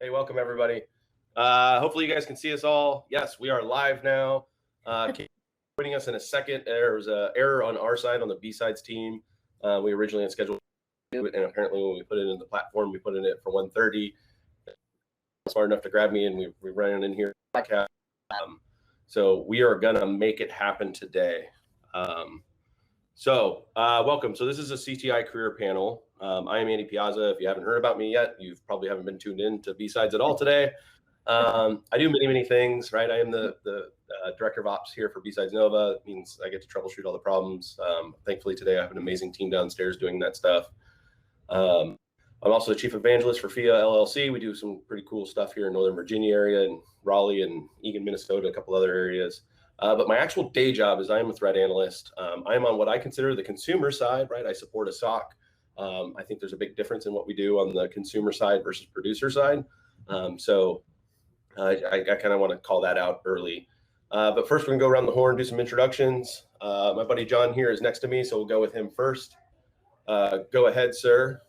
Hey, welcome everybody. Hopefully you guys can see us all. Yes, we are live now. Joining us in a second. There was an error on our side on the B-Sides team. We originally had scheduled to do it, and apparently when we put it in the platform, we put it in for 1:30. Smart enough to grab me, and we ran in here. So we are gonna make it happen today. Welcome. So this is a CTI career panel. I am Andy Piazza. If you haven't heard about me yet, you probably haven't been tuned in to B-Sides at all today. I do many things, right? I am the director of ops here for BSidesNoVA. It means I get to troubleshoot all the problems. Thankfully today I have an amazing team downstairs doing that stuff. I'm also the chief evangelist for FIA LLC. We do some pretty cool stuff here in Northern Virginia area and Raleigh and Eagan, Minnesota, a couple other areas. But my actual day job is I am a threat analyst. I am on what I consider the consumer side, right? I support a SOC. I think there's a big difference in what we do on the consumer side versus producer side. I kind of want to call that out early. But first we're gonna go around the horn, do some introductions. My buddy John here is next to me, so we'll go with him first. Go ahead, sir.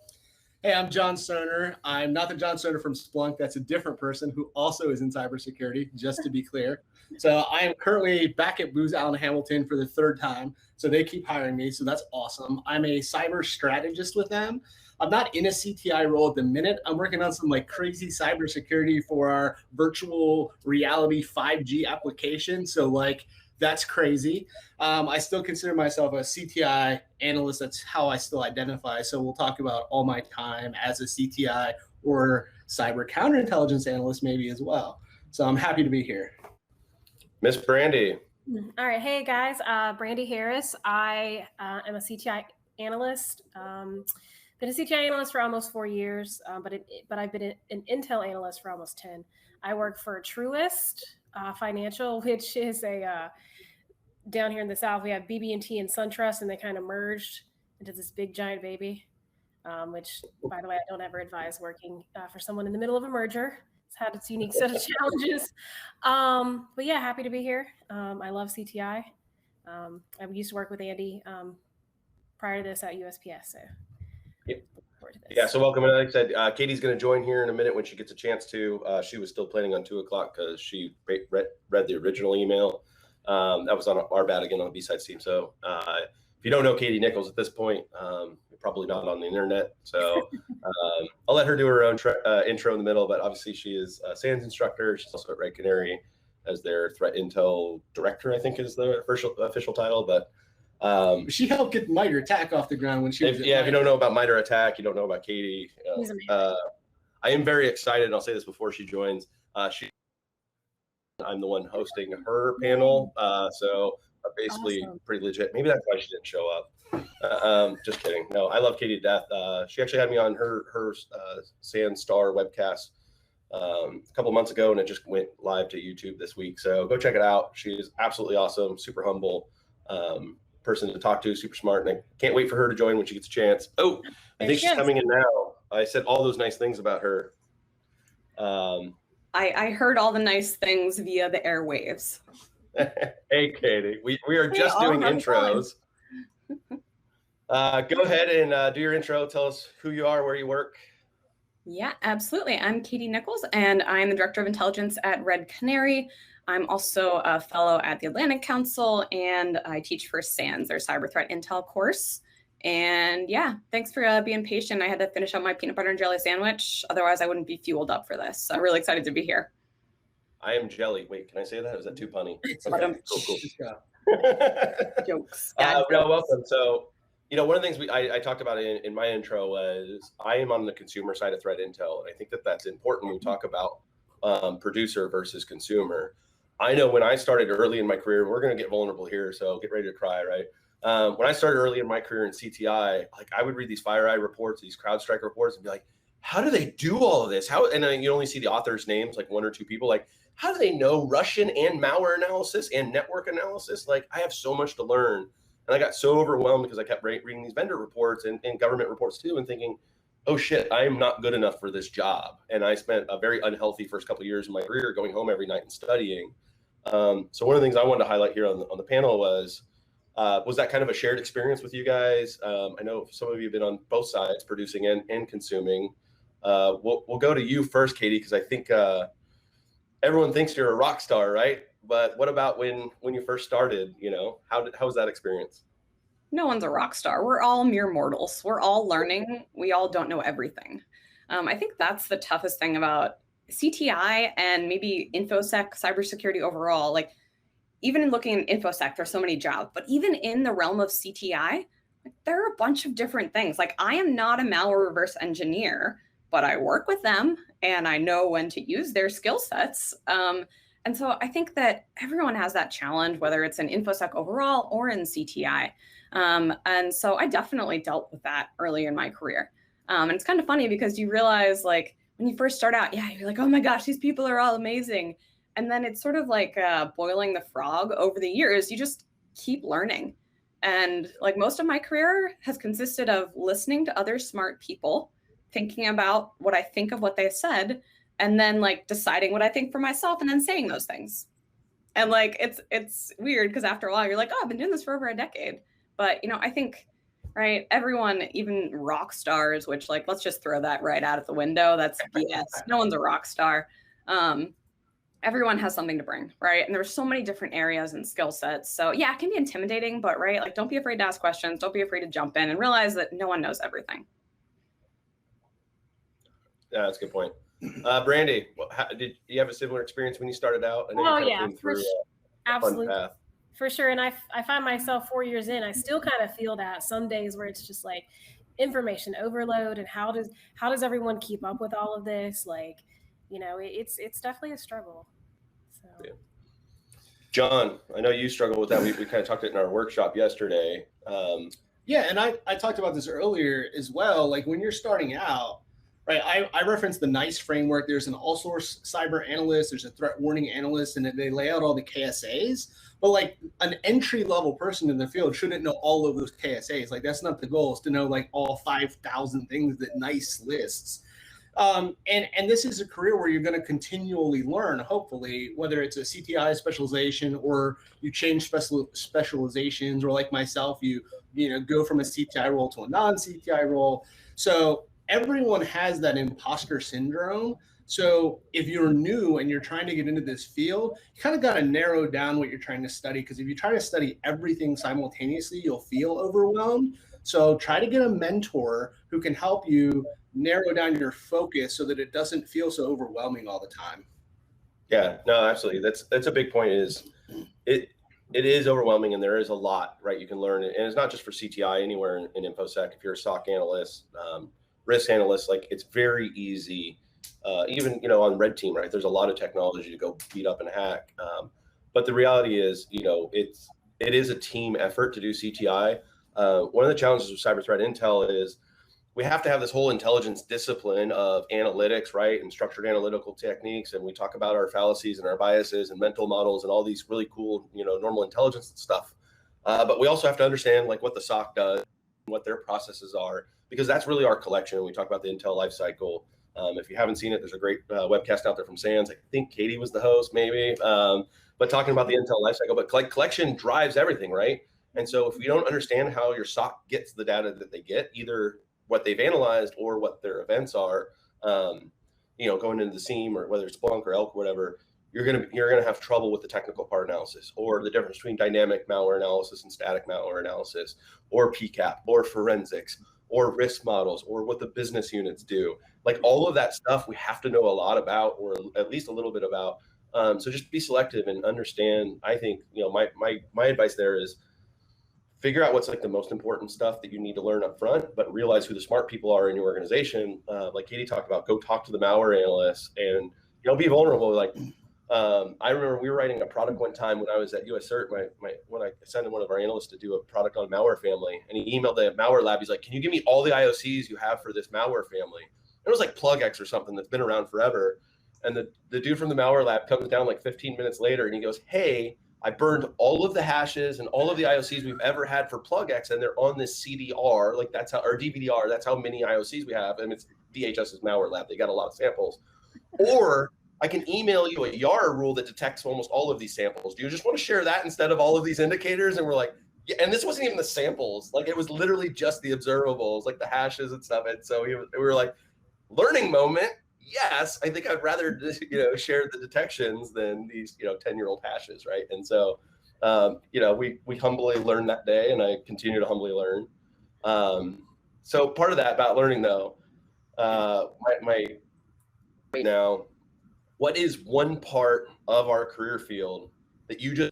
Hey, I'm John Stoner. I'm not the John Stoner from Splunk. That's a different person who also is in cybersecurity, just to be clear. So I am currently back at Booz Allen Hamilton for the third time. So they keep hiring me. So that's awesome. I'm a cyber strategist with them. I'm not in a CTI role at the minute. I'm working on some like crazy cybersecurity for our virtual reality 5G application. So like, that's crazy. I still consider myself a CTI analyst. That's how I still identify. So we'll talk about all my time as a CTI or cyber counterintelligence analyst maybe as well. So I'm happy to be here. Miss Brandy. All right. Hey, guys. Brandy Harris. I am a CTI analyst. Been a CTI analyst for almost 4 years, but I've been an Intel analyst for almost 10. I work for Truist Financial, which is a down here in the South. We have BB&T and SunTrust, and they kind of merged into this big giant baby. Which, by the way, I don't ever advise working for someone in the middle of a merger. It's had its unique set of challenges. But yeah, happy to be here. I love CTI. I used to work with Andy prior to this at USPS. So. Yeah, so welcome. And like I said, Katie's going to join here in a minute when she gets a chance to. She was still planning on 2 o'clock because she read the original email. That was on our bad again on the B-Sides team. So if you don't know Katie Nichols at this point, you're probably not on the internet. So I'll let her do her own intro in the middle. But obviously she is a SANS instructor. She's also at Red Canary as their threat intel director, I think is the official title. But she helped get MITRE ATT&CK off the ground when she was. If you don't know about MITRE ATT&CK, you don't know about Katie. I am very excited, and I'll say this before she joins. I'm the one hosting her panel, so basically awesome. Pretty legit. Maybe that's why she didn't show up. Just kidding. No, I love Katie to death. She actually had me on her SANS Star webcast a couple months ago, and it just went live to YouTube this week. So go check it out. She is absolutely awesome, super humble. Person to talk to, super smart, and I can't wait for her to join when she gets a chance. Oh, I think she's coming in now. I said all those nice things about her. I heard all the nice things via the airwaves. Hey, Katie, we are just doing intros. Go ahead and do your intro. Tell us who you are, where you work. Yeah, absolutely. I'm Katie Nichols, and I'm the Director of Intelligence at Red Canary. I'm also a fellow at the Atlantic Council, and I teach for SANS, their Cyber Threat Intel course. And yeah, thanks for being patient. I had to finish up my peanut butter and jelly sandwich. Otherwise, I wouldn't be fueled up for this. So I'm really excited to be here. I am jelly. Wait, can I say that? Is that too punny? Okay. Cool. Jokes. No, welcome. So, one of the things I talked about in my intro was I am on the consumer side of threat intel. And I think that that's important when we talk about producer versus consumer. I know when I started early in my career, and we're going to get vulnerable here, so get ready to cry, right? When I started early in my career in CTI, like I would read these FireEye reports, these CrowdStrike reports, and be like, how do they do all of this? How? And then you only see the authors' names, like 1 or 2 people. Like, how do they know Russian and malware analysis and network analysis? Like, I have so much to learn. And I got so overwhelmed because I kept reading these vendor reports and government reports too, and thinking, oh shit, I am not good enough for this job. And I spent a very unhealthy first couple of years of my career going home every night and studying. So one of the things I wanted to highlight here on the panel was that kind of a shared experience with you guys? I know some of you have been on both sides, producing and consuming. We'll go to you first, Katie, because I think everyone thinks you're a rock star, right? But what about when you first started? How was that experience? No one's a rock star. We're all mere mortals. We're all learning. We all don't know everything. I think that's the toughest thing about CTI and maybe InfoSec, cybersecurity overall. Like, even in looking at InfoSec, there's so many jobs, but even in the realm of CTI, there are a bunch of different things. Like, I am not a malware reverse engineer, but I work with them and I know when to use their skill sets. And so I think that everyone has that challenge, whether it's in InfoSec overall or in CTI. And so I definitely dealt with that early in my career. And it's kind of funny because you realize, like, when you first start out, you're like, oh my gosh, these people are all amazing. And then it's sort of like boiling the frog over the years. You just keep learning. And like, most of my career has consisted of listening to other smart people, thinking about what I think of what they said, and then like deciding what I think for myself and then saying those things. And like, it's weird because after a while you're like, oh, I've been doing this for over a decade. But, I think, right, everyone, even rock stars, which, like, let's just throw that right out of the window. That's BS. No one's a rock star. Everyone has something to bring, right? And there's so many different areas and skill sets. So yeah, it can be intimidating, but right, like, don't be afraid to ask questions. Don't be afraid to jump in and realize that no one knows everything. Yeah, that's a good point. Brandy, did you have a similar experience when you started out? I know you came through absolutely. A fun path. For sure. And I find myself 4 years in, I still kind of feel that some days where it's just like information overload, and how does everyone keep up with all of this? Like, it's definitely a struggle. So. Yeah. John, I know you struggle with that. We kind of talked it in our workshop yesterday. Yeah, and I talked about this earlier as well. Like, when you're starting out, right, I referenced the NICE framework. There's an all-source cyber analyst, there's a threat warning analyst, and they lay out all the KSAs. But like, an entry-level person in the field shouldn't know all of those KSAs. Like, that's not the goal, is to know like all 5,000 things that NICE lists. And this is a career where you're going to continually learn, hopefully, whether it's a CTI specialization or you change specializations, or like myself, you go from a CTI role to a non-CTI role. So everyone has that imposter syndrome. So if you're new and you're trying to get into this field, you kind of got to narrow down what you're trying to study, because if you try to study everything simultaneously, you'll feel overwhelmed. So try to get a mentor who can help you narrow down your focus so that it doesn't feel so overwhelming all the time. Yeah, no, absolutely. That's a big point. It is overwhelming, and there is a lot, right, you can learn. And it's not just for CTI, anywhere in InfoSec. If you're a SOC analyst, risk analyst, like, it's very easy. Even, on red team, right, there's a lot of technology to go beat up and hack. But the reality is, it is a team effort to do CTI. One of the challenges with cyber threat intel is we have to have this whole intelligence discipline of analytics, right, and structured analytical techniques. And we talk about our fallacies and our biases and mental models and all these really cool, normal intelligence stuff. But we also have to understand, like, what the SOC does, what their processes are, because that's really our collection. We talk about the intel lifecycle. If you haven't seen it, there's a great webcast out there from SANS. I think Katie was the host, maybe, but talking about the intel lifecycle. But collection drives everything, right? And so if we don't understand how your SOC gets the data that they get, either what they've analyzed or what their events are, going into the SIEM, or whether it's Splunk or Elk or whatever, you're gonna have trouble with the technical part analysis, or the difference between dynamic malware analysis and static malware analysis, or PCAP, or forensics, or risk models, or what the business units do. Like, all of that stuff we have to know a lot about, or at least a little bit about. So just be selective and understand. I think, my advice there is figure out what's like the most important stuff that you need to learn up front, but realize who the smart people are in your organization. Like Katie talked about, go talk to the malware analysts and, be vulnerable. Like, I remember we were writing a product one time when I was at US Cert, when I sent one of our analysts to do a product on malware family, and he emailed the malware lab. He's like, can you give me all the IOCs you have for this malware family? It was like PlugX or something that's been around forever. And the dude from the malware lab comes down like 15 minutes later and he goes, hey, I burned all of the hashes and all of the IOCs we've ever had for PlugX, and they're on this CDR, like that's how, or DVDR, that's how many IOCs we have. And it's DHS's malware lab. They got a lot of samples. Or I can email you a YARA rule that detects almost all of these samples. Do you just want to share that instead of all of these indicators? And we're like, yeah, and this wasn't even the samples. Like, it was literally just the observables, like the hashes and stuff. And so we were like, Learning moment, yes. I think I'd rather just, share the detections than these, 10-year-old hashes, right? And so, we humbly learned that day, and I continue to humbly learn. So part of that about learning, though, my right now, what is one part of our career field that you just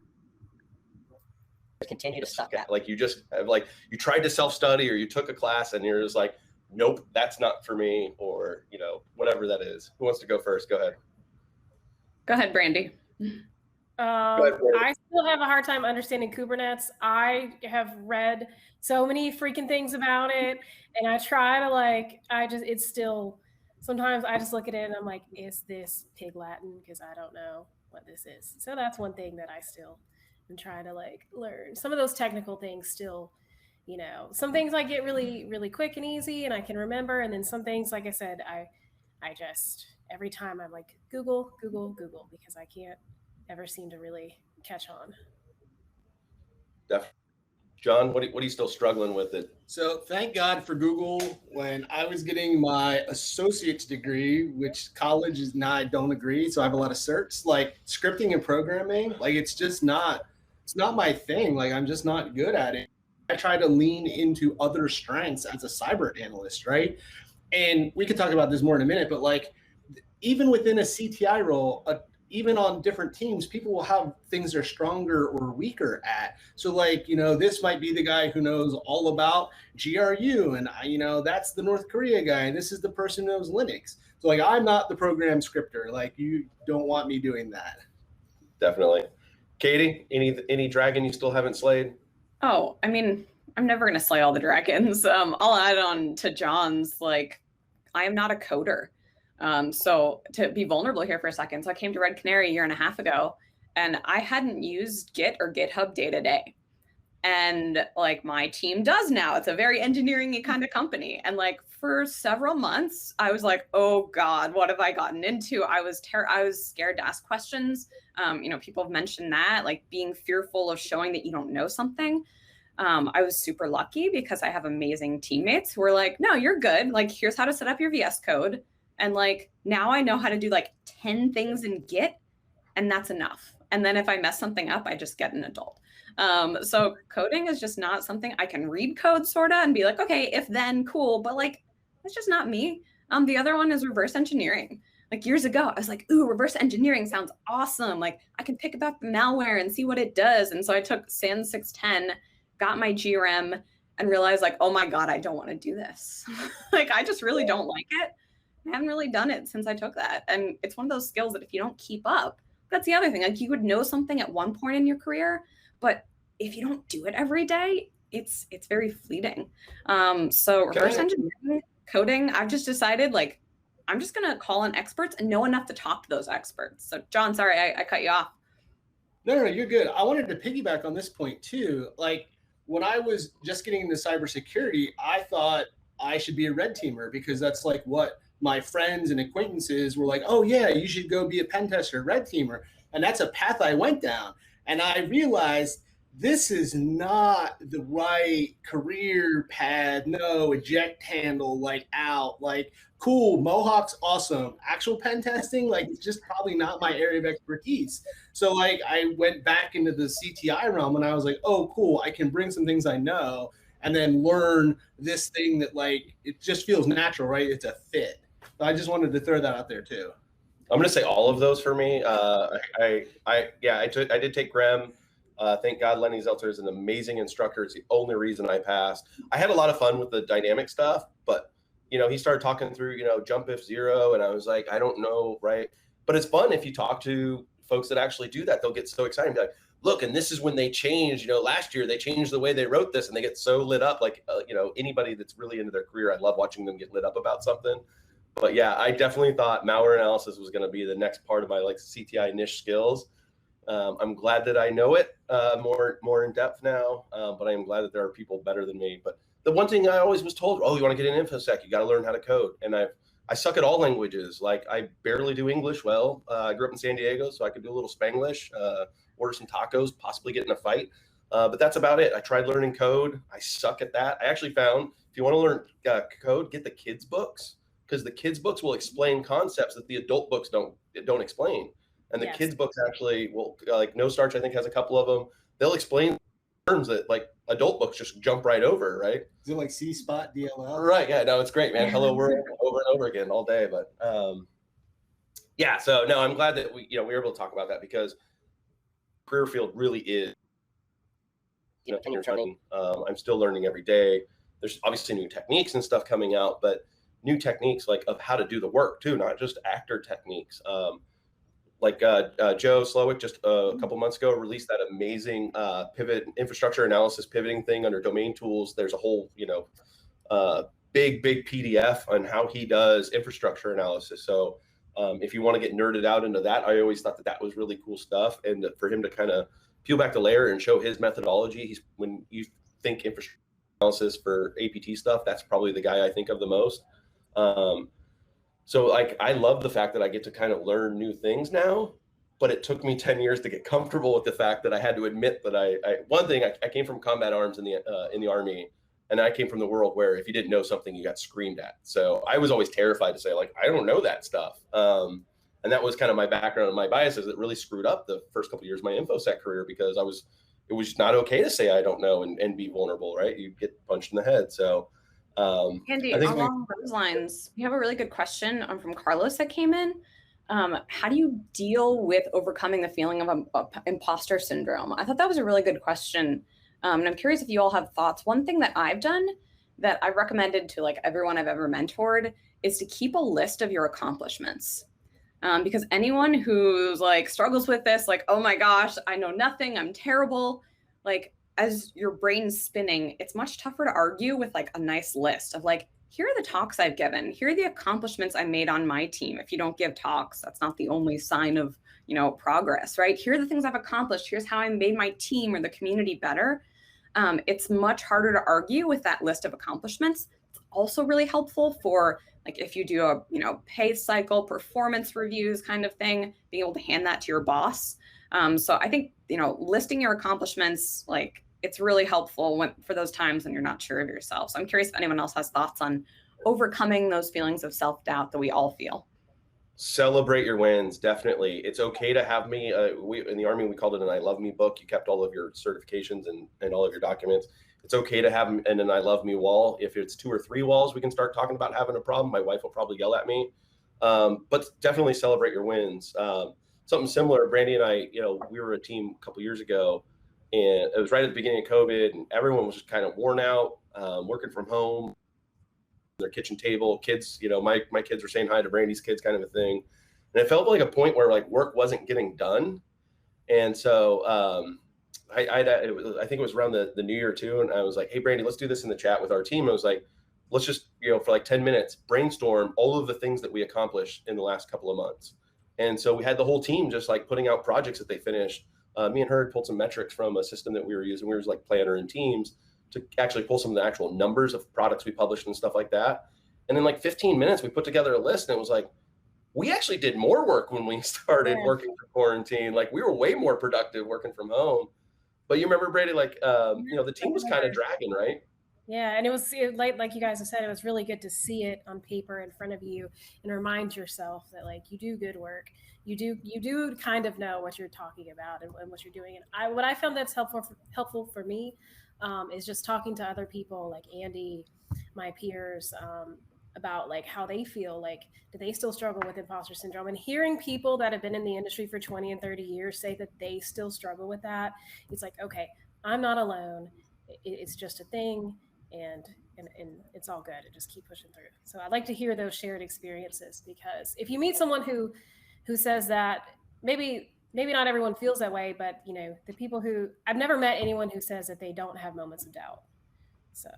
continue to suck at? Like you just have, like, you tried to self-study or you took a class and you're just like, nope, that's not for me, or, whatever that is. Who wants to go first? Go ahead. Go ahead, Brandy. I still have a hard time understanding Kubernetes. I have read so many freaking things about it, and I try to it's still, sometimes I just look at it and I'm like, is this Pig Latin? Because I don't know what this is. So that's one thing that I still am trying to learn. Some of those technical things still, some things I get really, really quick and easy and I can remember. And then some things, like I said, I just, every time I'm like, Google, because I can't ever seem to really catch on. Definitely. John, what are you still struggling with it? So thank God for Google. When I was getting my associate's degree, which college is not, I don't agree. So I have a lot of certs, like scripting and programming. Like it's not my thing. Like I'm just not good at it. I try to lean into other strengths as a cyber analyst, right? And we could talk about this more in a minute, but like even within a CTI role, even on different teams, people will have things they're stronger or weaker at. So like, this might be the guy who knows all about GRU and, that's the North Korea guy. And this is the person who knows Linux. So like, I'm not the program scripter. Like you don't want me doing that. Definitely. Katie, any dragon you still haven't slayed? Oh, I mean, I'm never going to slay all the dragons. I'll add on to John's, like, I am not a coder. So to be vulnerable here for a second. So I came to Red Canary a year and a half ago and I hadn't used Git or GitHub day to day. And like my team does now. It's a very engineering-y kind of company. And like for several months, I was like, oh God, what have I gotten into? I was scared to ask questions. People have mentioned that, like being fearful of showing that you don't know something. I was super lucky because I have amazing teammates who were like, no, you're good. Like, here's how to set up your VS Code. And like, now I know how to do like 10 things in Git and that's enough. And then if I mess something up, I just get an adult. So coding is just not something I can read code sort of and be like, okay, if then cool. But like, that's just not me. The other one is reverse engineering. Like years ago, I was like, ooh, reverse engineering sounds awesome. Like I can pick about the malware and see what it does. And so I took SANS 610, got my GRM and realized like, oh my God, I don't want to do this. Like, I just really don't like it. I haven't really done it since I took that. And it's one of those skills that if you don't keep up, that's the other thing. Like you would know something at one point in your career, but if you don't do it every day, it's very fleeting. So reverse engineering, coding, I've just decided like, I'm just going to call in experts and know enough to talk to those experts. So John, sorry, I cut you off. No, you're good. I wanted to piggyback on this point too. Like when I was just getting into cybersecurity, I thought I should be a red teamer because that's like what my friends and acquaintances were like, oh yeah, you should go be a pen tester, red teamer. And that's a path I went down. And I realized this is not the right career path. No, eject handle, like out, like cool, Mohawk's awesome. Actual pen testing, like it's just probably not my area of expertise. So like I went back into the CTI realm and I was like, oh cool, I can bring some things I know and then learn this thing that like, it just feels natural, right? It's a fit. So I just wanted to throw that out there too. I'm going to say all of those for me. I did take Grem. Thank God Lenny Zelter is an amazing instructor. It's the only reason I passed. I had a lot of fun with the dynamic stuff, but he started talking through, jump if zero. And I was like, I don't know. Right. But it's fun if you talk to folks that actually do that, they'll get so excited and be like, look, and this is when they changed, last year they changed the way they wrote this and they get so lit up. Like, anybody that's really into their career, I love watching them get lit up about something. But yeah, I definitely thought malware analysis was going to be the next part of my like CTI niche skills. I'm glad that I know it more in depth now, but I am glad that there are people better than me. But the one thing I always was told, oh, you want to get an InfoSec, you got to learn how to code. And I suck at all languages. Like I barely do English well. I grew up in San Diego, so I could do a little Spanglish, order some tacos, possibly get in a fight. But that's about it. I tried learning code. I suck at that. I actually found if you want to learn code, get the kids' books. because the kids' books will explain concepts that the adult books don't explain. And the kids' books actually will, like No Starch, I think, has a couple of them. They'll explain terms that like adult books just jump right over, right? Is it like C-Spot, DLL? Right. Yeah. No, it's great, man. Hello world over and over again all day. But yeah. So no, I'm glad that we were able to talk about that, because career field really is, I'm still learning every day. There's obviously new techniques and stuff coming out, but new techniques like of how to do the work too, not just actor techniques. Like Joe Slowick just a couple months ago released that amazing pivot infrastructure analysis pivoting thing under domain tools. There's a whole, big PDF on how he does infrastructure analysis. So if you want to get nerded out into that, I always thought that was really cool stuff. And for him to kind of peel back the layer and show his methodology, when you think infrastructure analysis for APT stuff, that's probably the guy I think of the most. So like, I love the fact that I get to kind of learn new things now, but it took me 10 years to get comfortable with the fact that I had to admit that I came from combat arms in the Army, and I came from the world where if you didn't know something, you got screamed at. So I was always terrified to say, like, I don't know that stuff. And that was kind of my background and my biases that really screwed up the first couple of years of my InfoSec career, because it was just not okay to say I don't know and be vulnerable, right? You get punched in the head. So Andy, along those lines, we have a really good question from Carlos that came in. How do you deal with overcoming the feeling of imposter syndrome? I thought that was a really good question. And I'm curious if you all have thoughts. One thing that I've done that I've recommended to like everyone I've ever mentored is to keep a list of your accomplishments. Because anyone who's like struggles with this, like, oh my gosh, I know nothing, I'm terrible, like, as your brain's spinning, it's much tougher to argue with like a nice list of like, here are the talks I've given, here are the accomplishments I made on my team. If you don't give talks, that's not the only sign of, progress, right? Here are the things I've accomplished. Here's how I made my team or the community better. It's much harder to argue with that list of accomplishments. It's also really helpful for like if you do a, pay cycle, performance reviews kind of thing, being able to hand that to your boss. So I think, listing your accomplishments, like, it's really helpful for those times when you're not sure of yourself. So I'm curious if anyone else has thoughts on overcoming those feelings of self-doubt that we all feel. Celebrate your wins. Definitely. It's okay to have me. In the Army, we called it an I Love Me book. You kept all of your certifications and all of your documents. It's okay to have an I Love Me wall. If it's 2 or 3 walls, we can start talking about having a problem. My wife will probably yell at me. But definitely celebrate your wins. Something similar, Brandy and I, we were a team a couple years ago, and it was right at the beginning of COVID, and everyone was just kind of worn out, working from home, their kitchen table. Kids, my kids were saying hi to Brandy's kids, kind of a thing. And it felt like a point where like work wasn't getting done. And so I think it was around the new year too. And I was like, hey, Brandy, let's do this in the chat with our team. I was like, let's just, for like 10 minutes, brainstorm all of the things that we accomplished in the last couple of months. And so we had the whole team just like putting out projects that they finished. Me and her had pulled some metrics from a system that we were using. We were like Planner and Teams to actually pull some of the actual numbers of products we published and stuff like that. And in like 15 minutes, we put together a list, and it was like, we actually did more work when we started working for quarantine. Like we were way more productive working from home. But you remember, Brady, like, the team was kind of dragging, right? Yeah, and it was like you guys have said, it was really good to see it on paper in front of you and remind yourself that like you do good work. You do kind of know what you're talking about and what you're doing. And what I found that's helpful for me is just talking to other people like Andy, my peers, about like how they feel, like, do they still struggle with imposter syndrome? And hearing people that have been in the industry for 20 and 30 years say that they still struggle with that, it's like, okay, I'm not alone. It's just a thing. And it's all good. And just keep pushing through. So I'd like to hear those shared experiences, because if you meet someone who says that, maybe not everyone feels that way, but the people who, I've never met anyone who says that they don't have moments of doubt. So.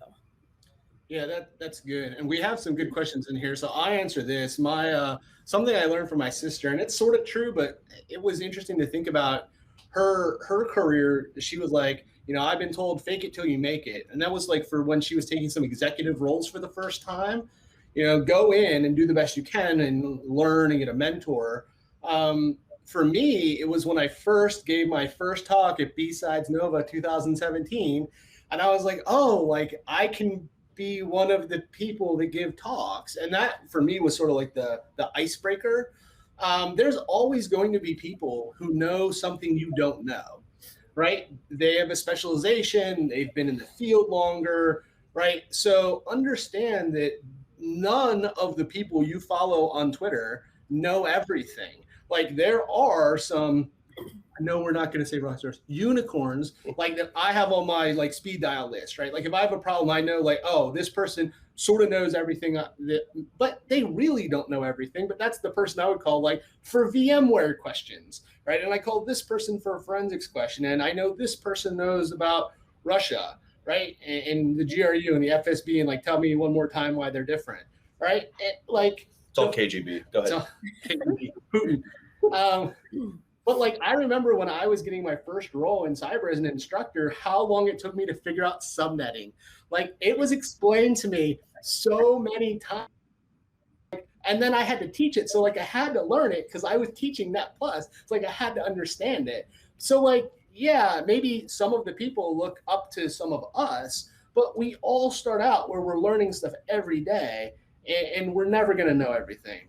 Yeah, that's good. And we have some good questions in here. So I answer this. My something I learned from my sister, and it's sort of true, but it was interesting to think about her career. She was like, I've been told fake it till you make it. And that was like for when she was taking some executive roles for the first time, go in and do the best you can and learn and get a mentor. For me, it was when I first gave my first talk at BSidesNoVA 2017. And I was like, oh, like I can be one of the people that give talks. And that for me was sort of like the icebreaker. There's always going to be people who know something you don't know, right? They have a specialization, they've been in the field longer, right? So understand that none of the people you follow on Twitter know everything. Like there are some, I know we're not going to say rosters, unicorns, like that I have on my like speed dial list, right? Like if I have a problem, I know like, oh, this person sort of knows everything, but they really don't know everything. But that's the person I would call like for VMware questions, right? And I call this person for a forensics question. And I know this person knows about Russia, right? And the GRU and the FSB, and like, tell me one more time why they're different, right? Like, it's all KGB. Go ahead. KGB, Putin. But like, I remember when I was getting my first role in cyber as an instructor, how long it took me to figure out subnetting. Like it was explained to me so many times. And then I had to teach it. So like I had to learn it because I was teaching Net Plus. It's like I had to understand it. So like, yeah, maybe some of the people look up to some of us, but we all start out where we're learning stuff every day and we're never going to know everything.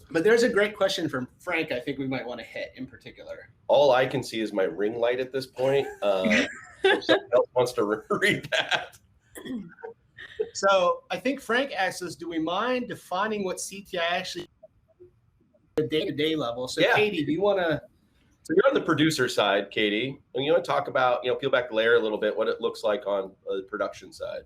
But there's a great question from Frank I think we might want to hit in particular. All I can see is my ring light at this point. If someone else wants to read that. So I think Frank asked us, do we mind defining what CTI actually at the day-to-day level? So yeah. Katie, do you want to? So you're on the producer side, Katie, and you want to talk about, peel back the layer a little bit, what it looks like on the production side.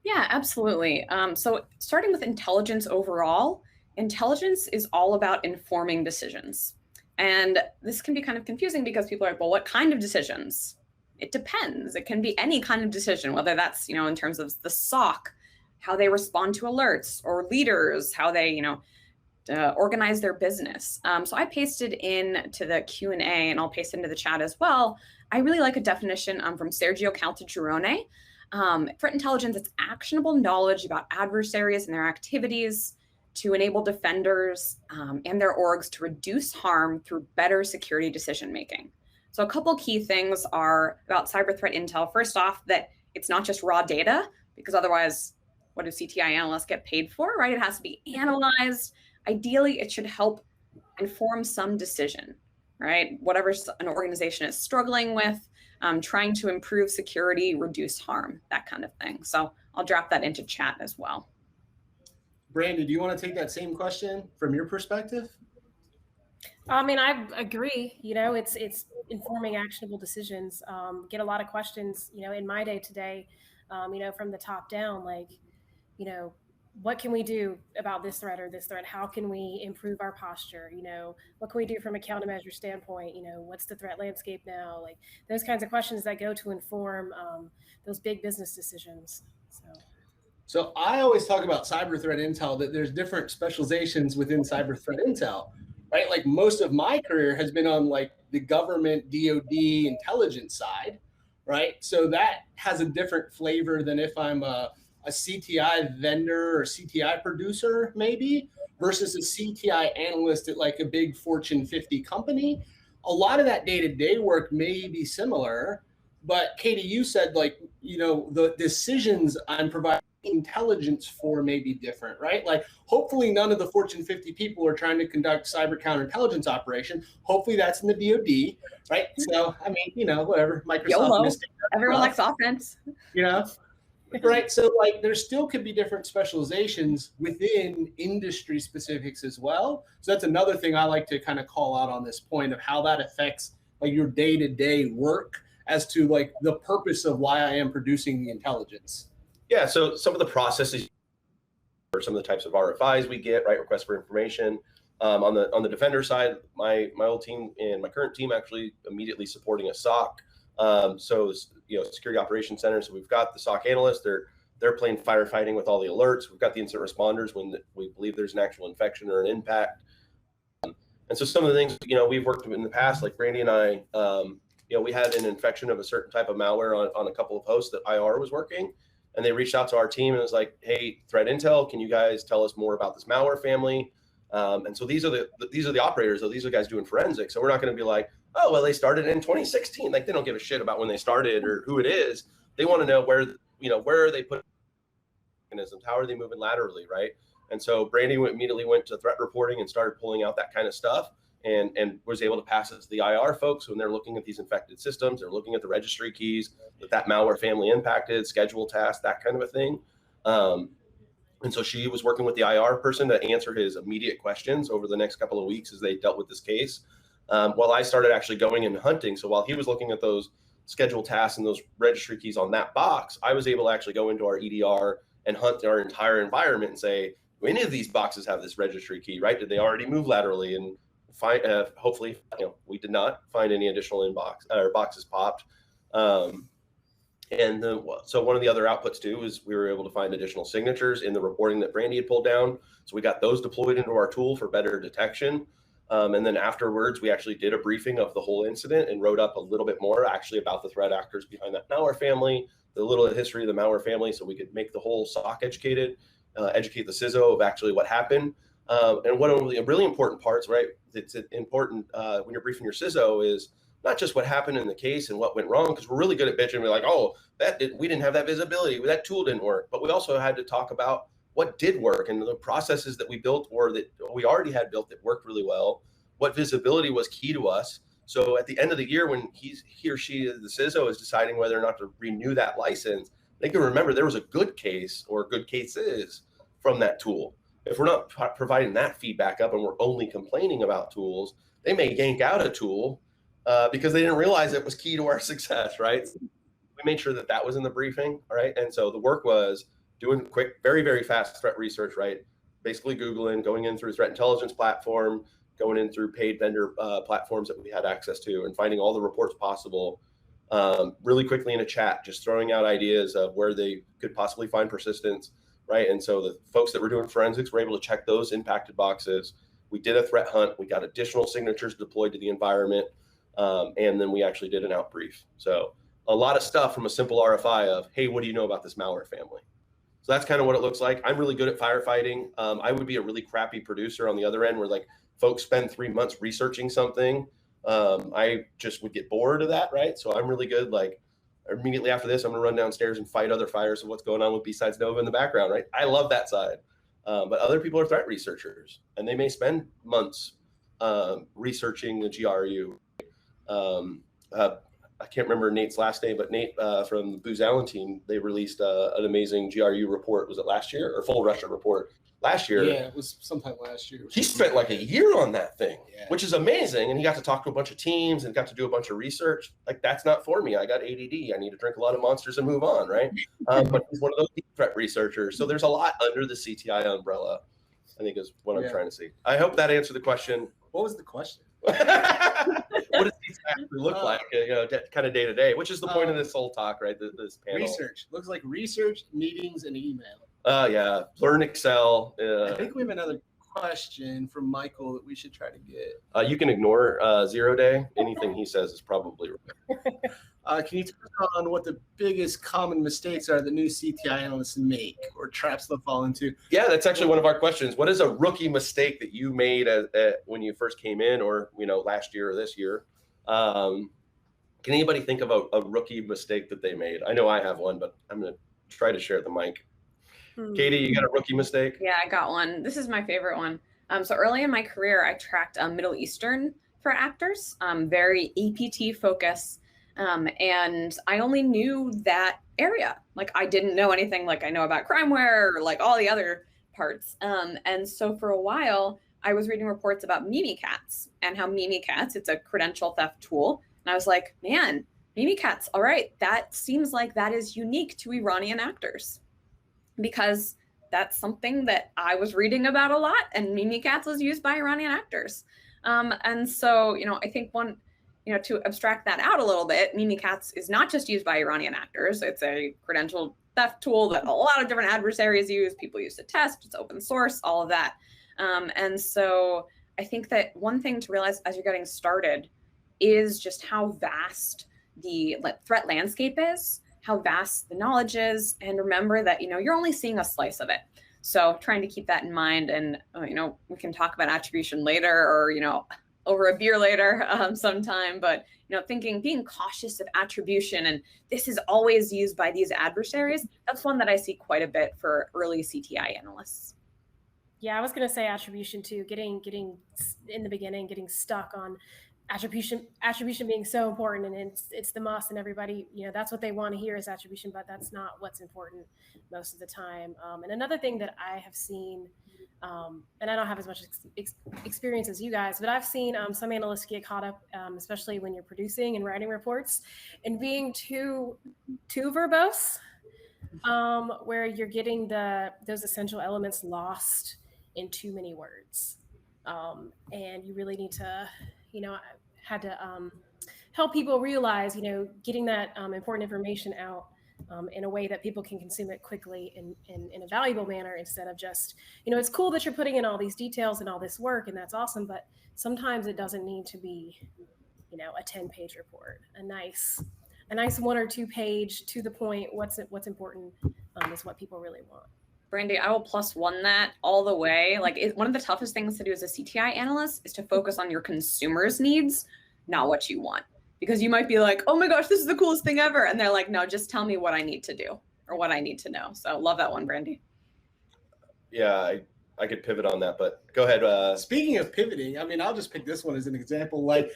Yeah, absolutely. So starting with intelligence overall, intelligence is all about informing decisions. And this can be kind of confusing because people are like, well, what kind of decisions? It depends. It can be any kind of decision, whether that's, in terms of the SOC, how they respond to alerts, or leaders, how they, organize their business. So I pasted in to the Q&A, and I'll paste into the chat as well. I really like a definition from Sergio Caltagirone. Threat intelligence, it's actionable knowledge about adversaries and their activities to enable defenders and their orgs to reduce harm through better security decision-making. So a couple key things are about cyber threat intel. First off, that it's not just raw data, because otherwise, what do CTI analysts get paid for, right? It has to be analyzed. Ideally, it should help inform some decision, right? Whatever an organization is struggling with, trying to improve security, reduce harm, that kind of thing. So I'll drop that into chat as well. Brandy, do you want to take that same question from your perspective? I mean, I agree. It's informing actionable decisions. Get a lot of questions, in my day to day, from the top down, like, what can we do about this threat or this threat? How can we improve our posture? What can we do from a countermeasure standpoint? What's the threat landscape now? Like those kinds of questions that go to inform those big business decisions. So I always talk about cyber threat intel, that there's different specializations within cyber threat intel, right? Like most of my career has been on like the government DoD intelligence side, right? So that has a different flavor than if I'm a CTI vendor or CTI producer maybe versus a CTI analyst at like a big Fortune 50 company. A lot of that day-to-day work may be similar, but Katie, you said like, the decisions I'm providing intelligence for may be different, right? Like hopefully none of the Fortune 50 people are trying to conduct cyber counterintelligence operation. Hopefully that's in the DoD, right? So, I mean, whatever, Microsoft. Everyone likes offense. Right. So like there still could be different specializations within industry specifics as well. So that's another thing I like to kind of call out on this point of how that affects like your day-to-day work as to like the purpose of why I am producing the intelligence. Yeah. So some of the processes or some of the types of RFIs we get, right? Requests for information. On the defender side, my old team and my current team actually immediately supporting a SOC. Security operations center. So we've got the SOC analysts. They're playing firefighting with all the alerts. We've got the incident responders when we believe there's an actual infection or an impact. And so some of the things, we've worked in the past, like Brandy and I, we had an infection of a certain type of malware on a couple of hosts that IR was working. And they reached out to our team and it was like, hey, threat intel, can you guys tell us more about this malware family? And so these are the operators, though. These are guys doing forensics. So we're not going to be like, oh, well, they started in 2016. Like they don't give a shit about when they started or who it is. They want to know where are they put mechanisms? How are they moving laterally, right? And so Brandy immediately went to threat reporting and started pulling out that kind of stuff, and was able to pass it to the IR folks when they're looking at these infected systems. They're looking at the registry keys that malware family impacted, schedule tasks, that kind of a thing. And so she was working with the IR person to answer his immediate questions over the next couple of weeks as they dealt with this case. While I started actually going and hunting. So while he was looking at those schedule tasks and those registry keys on that box, I was able to actually go into our EDR and hunt our entire environment and say, do any of these boxes have this registry key, right? Did they already move laterally? And find, hopefully, we did not find any additional boxes popped. And then, so one of the other outputs too is we were able to find additional signatures in the reporting that Brandy had pulled down. So we got those deployed into our tool for better detection. And then afterwards, we actually did a briefing of the whole incident and wrote up a little bit more actually about the threat actors behind that malware family, the little history of the malware family, so we could make the whole SOC educated, educate the CISO of actually what happened. And one of the really important parts, right, it's important when you're briefing your CISO is not just what happened in the case and what went wrong, because we're really good at bitching. We're like, oh, we didn't have that visibility, that tool didn't work. But we also had to talk about what did work and the processes that we built or that we already had built that worked really well, what visibility was key to us. So at the end of the year, when he or she, the CISO, is deciding whether or not to renew that license, they can remember there was a good case or good cases from that tool. If we're not providing that feedback up and we're only complaining about tools, they may yank out a tool because they didn't realize it was key to our success, right? We made sure that that was in the briefing, all right? And so the work was doing quick, very, very fast threat research, right? Basically Googling, going in through threat intelligence platform, going in through paid vendor platforms that we had access to, and finding all the reports possible really quickly in a chat, just throwing out ideas of where they could possibly find persistence, right? And so the folks that were doing forensics were able to check those impacted boxes. We did a threat hunt. We got additional signatures deployed to the environment. And then we actually did an out brief. So a lot of stuff from a simple RFI of, hey, what do you know about this malware family? So that's kind of what it looks like. I'm really good at firefighting. I would be a really crappy producer on the other end where like folks spend 3 months researching something. I just would get bored of that, right? So I'm really good. Like immediately after this, I'm gonna run downstairs and fight other fires of what's going on with BSidesNoVA in the background, right? I love that side. But other people are threat researchers and they may spend months researching the GRU. I can't remember Nate's last name, but Nate from the Booz Allen team, they released an amazing GRU report. Was it last year or full Russia report last year? Yeah, it was sometime last year. He spent like a year on that thing, yeah, which is amazing. And he got to talk to a bunch of teams and got to do a bunch of research. Like that's not for me. I got ADD. I need to drink a lot of monsters and move on, right? But he's one of those deep threat researchers. So there's a lot under the CTI umbrella, I think is what I'm trying to see. I hope that answered the question. What was the question? What does these actually look like, kind of day to day, which is the point of this whole talk, right? This panel. Research. Looks like research, meetings, and email. Yeah. Learn Excel. I think we have another question from Michael that we should try to get. You can ignore 0 day. Anything he says is probably right. Can you touch on what the biggest common mistakes are that new CTI analysts make or traps they'll fall into? Yeah, that's actually one of our questions. What is a rookie mistake that you made when you first came in, or last year or this year? Can anybody think of a rookie mistake that they made? I know I have one, but I'm going to try to share the mic. Katie, you got a rookie mistake? Yeah, I got one. This is my favorite one. So early in my career, I tracked Middle Eastern threat actors, very APT focus. And I only knew that area. Like I didn't know anything like I know about crimeware or like all the other parts. And so for a while, I was reading reports about Mimikatz and how Mimikatz, it's a credential theft tool. And I was like, man, Mimikatz, all right, that seems like that is unique to Iranian actors, because that's something that I was reading about a lot, and Mimikatz was used by Iranian actors. And so, I think to abstract that out a little bit, Mimikatz is not just used by Iranian actors. It's a credential theft tool that a lot of different adversaries use. People use to test, it's open source, all of that. And so I think that one thing to realize as you're getting started is just how vast the threat landscape is, how vast the knowledge is, and remember that, you're only seeing a slice of it. So trying to keep that in mind, and, we can talk about attribution later or, over a beer later sometime, but, thinking, being cautious of attribution, and this is always used by these adversaries. That's one that I see quite a bit for early CTI analysts. Yeah, I was going to say attribution too, getting in the beginning, getting stuck on attribution being so important, and it's the must, and everybody, that's what they want to hear is attribution, but that's not what's important most of the time. And another thing that I have seen, and I don't have as much experience as you guys, but I've seen some analysts get caught up, especially when you're producing and writing reports, and being too verbose, where you're getting those essential elements lost in too many words. And you really need to, I had to help people realize, getting that important information out in a way that people can consume it quickly in a valuable manner, instead of just, it's cool that you're putting in all these details and all this work, and that's awesome, but sometimes it doesn't need to be, a 10-page report. A nice 1 or 2 page, to the point, what's important is what people really want. Brandy, I will +1 that all the way. Like, one of the toughest things to do as a CTI analyst is to focus on your consumers' needs, not what you want. Because you might be like, oh my gosh, this is the coolest thing ever. And they're like, no, just tell me what I need to do or what I need to know. So love that one, Brandy. Yeah, I could pivot on that, but go ahead. Speaking of pivoting, I'll just pick this one as an example. Like,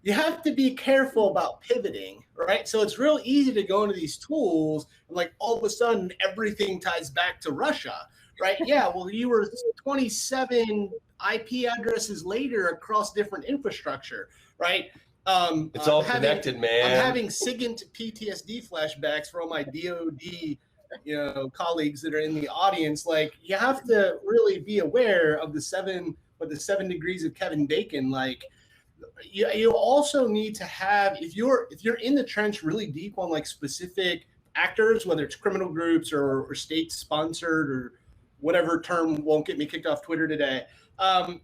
you have to be careful about pivoting, right? So it's real easy to go into these tools and like all of a sudden everything ties back to Russia, right? Yeah, well, you were 27 IP addresses later across different infrastructure, right? It's all connected, man. I'm having SIGINT PTSD flashbacks for all my DoD, colleagues that are in the audience. Like, you have to really be aware of the 7 degrees of Kevin Bacon. Like, you also need to have, if you're in the trench really deep on like specific actors, whether it's criminal groups or state sponsored or whatever term won't get me kicked off Twitter today,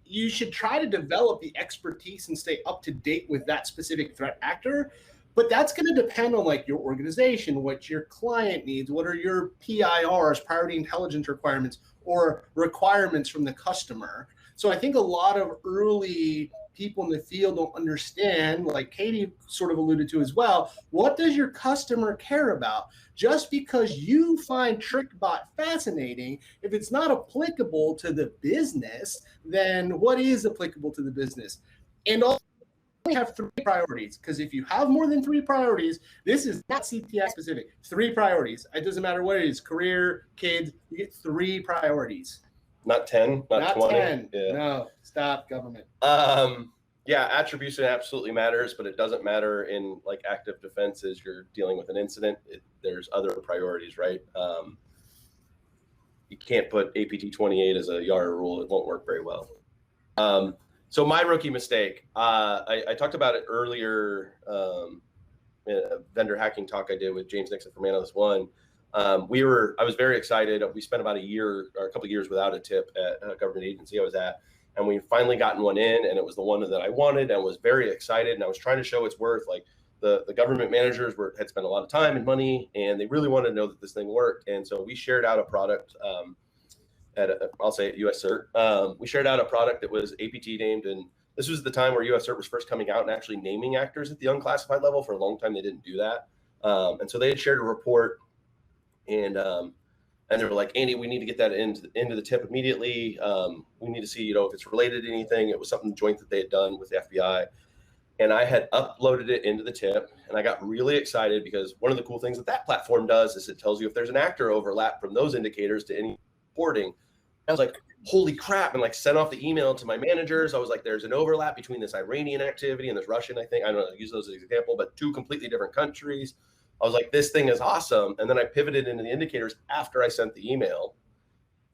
you should try to develop the expertise and stay up to date with that specific threat actor. But that's going to depend on like your organization, what your client needs, what are your PIRs, priority intelligence requirements, or requirements from the customer. So I think a lot of early people in the field don't understand, like Katie sort of alluded to as well, what does your customer care about? Just because you find TrickBot fascinating, if it's not applicable to the business, then what is applicable to the business? And also have 3 priorities, because if you have more than 3 priorities, this is not CTI specific. 3 priorities. It doesn't matter what it is, career, kids, you get 3 priorities. Not 10, not 20. 10. Yeah. No, stop, government. Yeah, attribution absolutely matters, but it doesn't matter in like active defenses. You're dealing with an incident. There's other priorities, right? You can't put APT 28 as a YARA rule. It won't work very well. So my rookie mistake, I talked about it earlier in a vendor hacking talk I did with James Nixon from Analyst One. I was very excited. We spent about a couple of years without a tip at a government agency I was at, and we finally gotten one in, and it was the one that I wanted, and was very excited. And I was trying to show its worth. Like the government managers had spent a lot of time and money, and they really wanted to know that this thing worked. And so we shared out a product I'll say at US Cert. We shared out a product that was APT named, and this was the time where US Cert was first coming out and actually naming actors at the unclassified level. For a long time, they didn't do that. And so they had shared a report. And they were like, Andy, we need to get that into the tip immediately. We need to see, if it's related to anything. It was something joint that they had done with the FBI. And I had uploaded it into the tip, and I got really excited because one of the cool things that platform does is it tells you if there's an actor overlap from those indicators to any reporting. I was like, holy crap, and like sent off the email to my managers. I was like, there's an overlap between this Iranian activity and this Russian, I think. I don't know, use those as an example, but 2 completely different countries. I was like, this thing is awesome. And then I pivoted into the indicators after I sent the email.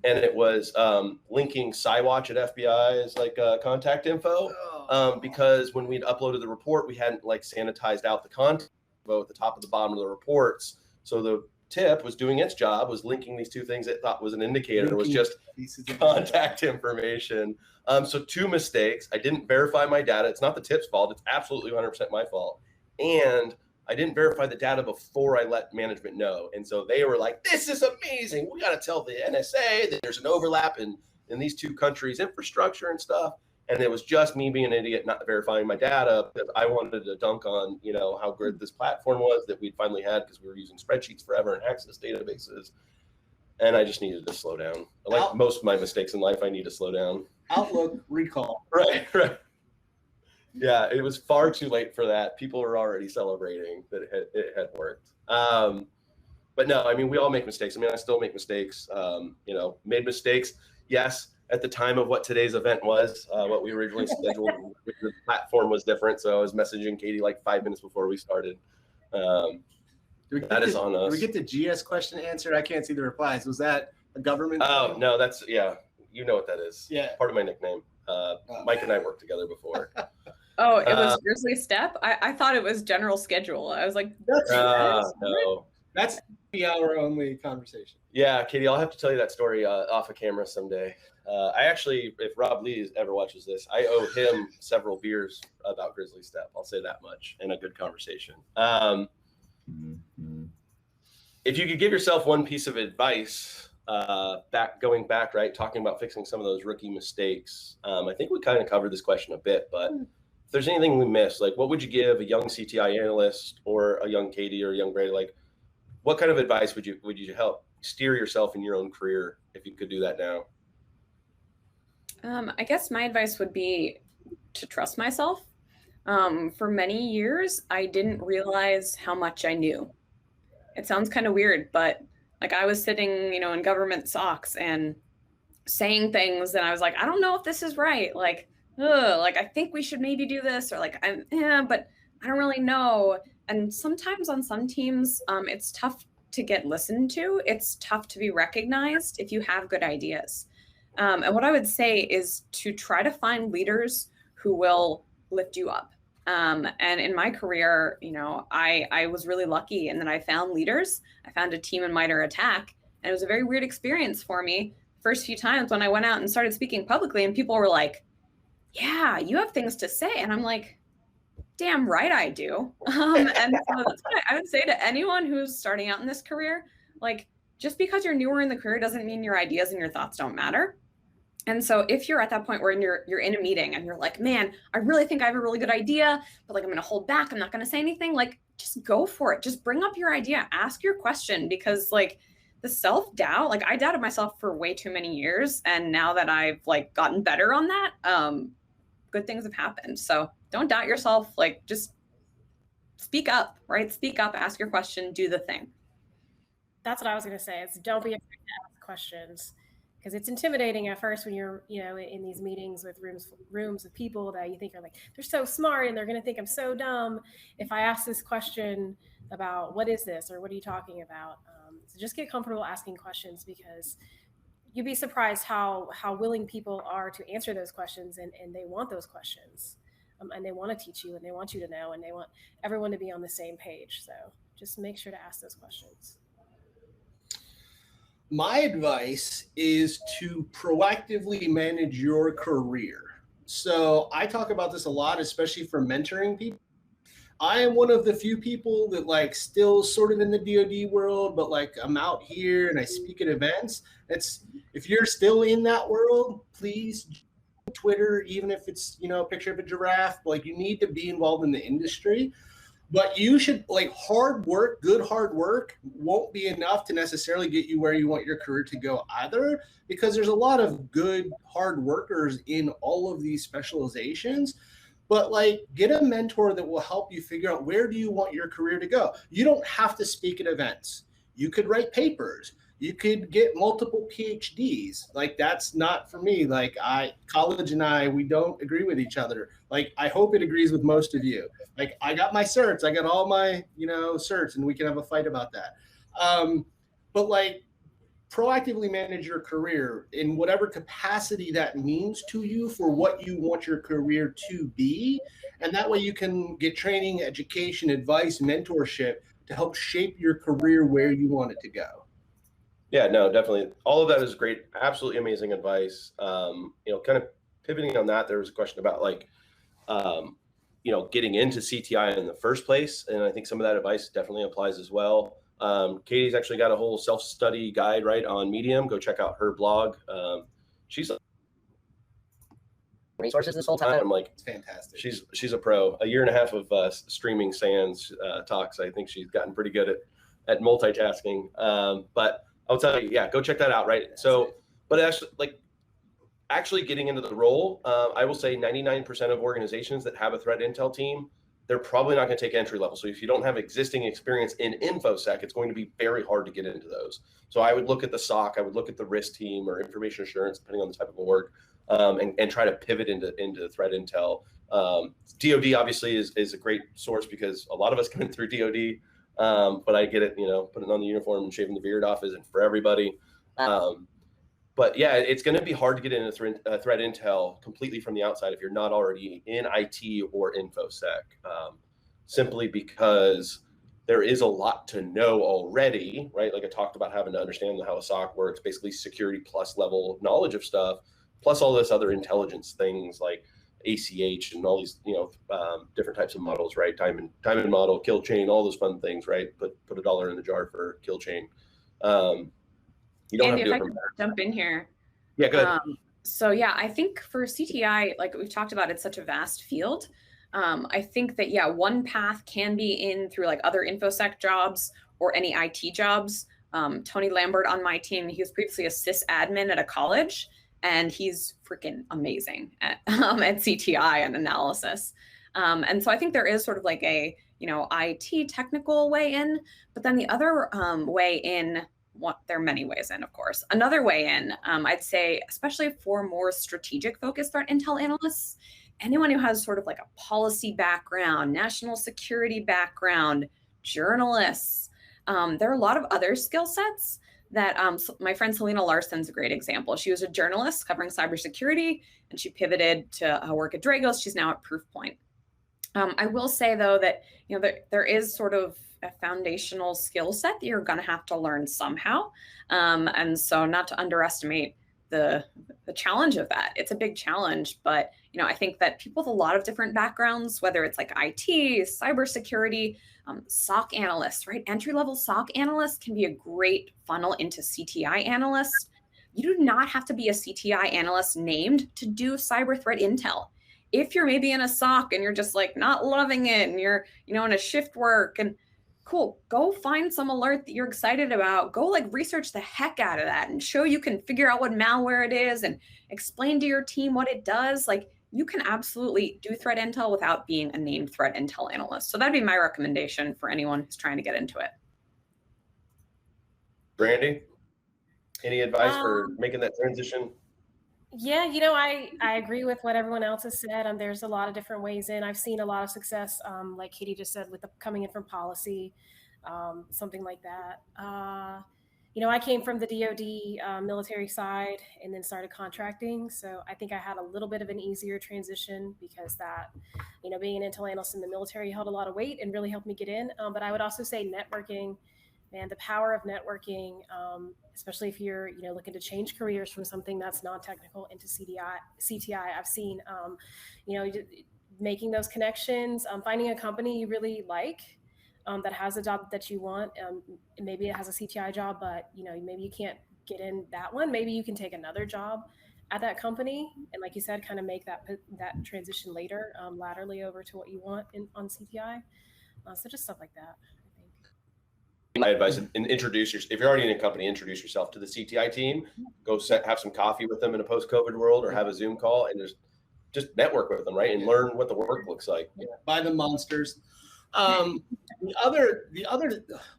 And it was linking Cywatch at FBI as like contact info. Because when we'd uploaded the report, we hadn't like sanitized out the contact info at the top of the bottom of the reports. So the tip was doing its job, was linking these 2 things it thought was an indicator. It was just contact information. So 2 mistakes. I didn't verify my data. It's not the tip's fault. It's absolutely 100% my fault. And I didn't verify the data before I let management know. And so they were like, this is amazing. We got to tell the NSA that there's an overlap in these 2 countries' infrastructure and stuff. And it was just me being an idiot, not verifying my data, because I wanted to dunk on, you know, how good this platform was that we'd finally had, because we were using spreadsheets forever and access databases. And I just needed to slow down. Like most of my mistakes in life, I need to slow down. Outlook recall. Right. Yeah, it was far too late for that. People were already celebrating that it had worked. But no, I mean, we all make mistakes. I mean, I still make mistakes. You know, made mistakes. Yes, at the time of what today's event was, what we originally scheduled, the platform was different. So I was messaging Katie like 5 minutes before we started. That is on us. Did we get the GS question answered? I can't see the replies. Was that a government? Oh, thing? no, that's, yeah, you know what that is. Yeah. Part of my nickname. Mike and I worked together before. Oh, it was Grizzly Step? I thought it was general schedule. I was like, no. That's the hour only conversation. Yeah, Katie, I'll have to tell you that story off of camera someday. I actually, if Rob Lee ever watches this, I owe him several beers about Grizzly Step. I'll say that much, and a good conversation. If you could give yourself one piece of advice, going back, right, talking about fixing some of those rookie mistakes, I think we kind of covered this question a bit, but if there's anything we missed, like what would you give a young CTI analyst or a young Katie or a young Brandy? Like, what kind of advice would you help steer yourself in your own career if you could do that now? I guess my advice would be to trust myself. For many years, I didn't realize how much I knew. It sounds kind of weird, but like I was sitting, you know, in government socks and saying things and I was like, I don't know if this is right. Like, I think we should maybe do this, or like, but I don't really know. And sometimes on some teams, it's tough to get listened to. It's tough to be recognized if you have good ideas. And what I would say is to try to find leaders who will lift you up. And in my career, you know, I was really lucky in that I found leaders. I found a team in MITRE ATT&CK, and it was a very weird experience for me. First few times when I went out and started speaking publicly, and people were like, yeah, you have things to say. And I'm like, damn right I do. And so that's what I would say to anyone who's starting out in this career. Like, just because you're newer in the career doesn't mean your ideas and your thoughts don't matter. And so if you're at that point where you're in a meeting and you're like, man, I really think I have a really good idea, but like I'm going to hold back. I'm not going to say anything. Like, just go for it. Just bring up your idea. Ask your question, because like the self-doubt, like I doubted myself for way too many years. And now that I've like gotten better on that, good things have happened. So don't doubt yourself. Like, just speak up, right? Speak up, ask your question, do the thing. That's what I was going to say. Is don't be afraid to ask questions. Because it's intimidating at first when you're, you know, in these meetings with rooms of people that you think are like, they're so smart and they're going to think I'm so dumb if I ask this question about what is this or what are you talking about. So just get comfortable asking questions, because you'd be surprised how willing people are to answer those questions, and they want those questions, and they want to teach you, and they want you to know, and they want everyone to be on the same page. So just make sure to ask those questions. My advice is to proactively manage your career. So I talk about this a lot, especially for mentoring people. I am one of the few people that like still sort of in the DoD world, but like I'm out here and I speak at events. If you're still in that world, please Twitter, even if it's, you know, a picture of a giraffe, like you need to be involved in the industry. But you should, like, hard work, good hard work won't be enough to necessarily get you where you want your career to go either, because there's a lot of good hard workers in all of these specializations. But like, get a mentor that will help you figure out where do you want your career to go. You don't have to speak at events. You could write papers. You could get multiple PhDs. Like, that's not for me. Like, college and we don't agree with each other. Like, I hope it agrees with most of you. Like, I got my certs. I got all my, you know, certs, and we can have a fight about that. But like, proactively manage your career in whatever capacity that means to you for what you want your career to be. And that way you can get training, education, advice, mentorship to help shape your career where you want it to go. Yeah, no, definitely. All of that is great. Absolutely amazing advice. You know, kind of pivoting on that, there was a question about like, you know, getting into CTI in the first place. And I think some of that advice definitely applies as well. Katie's actually got a whole self-study guide, right, on Medium. Go check out her blog. She's resources this whole time. I'm like, It's fantastic. She's a pro. A year and a half of streaming SANS talks. I think she's gotten pretty good at multitasking. But I'll tell you, yeah, go check that out. Right. So, but actually getting into the role, I will say 99% of organizations that have a threat intel team, they're probably not going to take entry level. So if you don't have existing experience in InfoSec, it's going to be very hard to get into those. So I would look at the SOC, I would look at the risk team or information assurance, depending on the type of work, and try to pivot into threat intel. DoD obviously is a great source because a lot of us come in through DoD, but I get it, putting on the uniform and shaving the beard off isn't for everybody. But yeah, it's going to be hard to get into threat intel completely from the outside if you're not already in IT or InfoSec, simply because there is a lot to know already, right? Like I talked about having to understand how a SOC works, basically security plus level of knowledge of stuff, plus all this other intelligence things like ACH and all these, different types of models, right? Time and model, kill chain, all those fun things, right? Put $1 in the jar for kill chain. You don't Andy, have to if I could jump in here. Yeah, go ahead. So yeah, I think for CTI, like we've talked about, it's such a vast field. I think that, yeah, one path can be in through like other InfoSec jobs or any IT jobs. Tony Lambert on my team, he was previously a sysadmin at a college, and he's freaking amazing at CTI and analysis. And so I think there is sort of like a, IT technical way in, but then the other way in, there are many ways in, of course. Another way in, I'd say, especially for more strategic focused threat intel analysts, anyone who has sort of like a policy background, national security background, journalists, there are a lot of other skill sets that my friend Selena Larson's a great example. She was a journalist covering cybersecurity, and she pivoted to work at Dragos. She's now at Proofpoint. I will say though that there is sort of a foundational skill set that you're going to have to learn somehow, and so not to underestimate the challenge of that. It's a big challenge, but I think that people with a lot of different backgrounds, whether it's like IT, cybersecurity, SOC analysts, right? Entry-level SOC analysts can be a great funnel into CTI analysts. You do not have to be a CTI analyst named to do cyber threat intel. If you're maybe in a SOC and you're just like not loving it and you're, in a shift work, and cool, go find some alert that you're excited about. Go like research the heck out of that and show you can figure out what malware it is and explain to your team what it does. Like you can absolutely do threat intel without being a named threat intel analyst. So that'd be my recommendation for anyone who's trying to get into it. Brandy, any advice for making that transition? Yeah, I agree with what everyone else has said. There's a lot of different ways in. I've seen a lot of success, like Katie just said, with coming in from policy, something like that. I came from the DoD military side and then started contracting. So I think I had a little bit of an easier transition because that, being an intel analyst in the military held a lot of weight and really helped me get in. But I would also say networking. And the power of networking, especially if you're, looking to change careers from something that's non-technical into CTI, I've seen, making those connections, finding a company you really like that has a job that you want. Maybe it has a CTI job, but maybe you can't get in that one. Maybe you can take another job at that company, and like you said, kind of make that transition later, laterally over to what you want on CTI. So just stuff like that. My advice, and introduce yourself. If you're already in a company, introduce yourself to the CTI team. Go have some coffee with them in a post-COVID world, or have a Zoom call, and just network with them, right, and learn what the work looks like. Yeah, buy the monsters. The other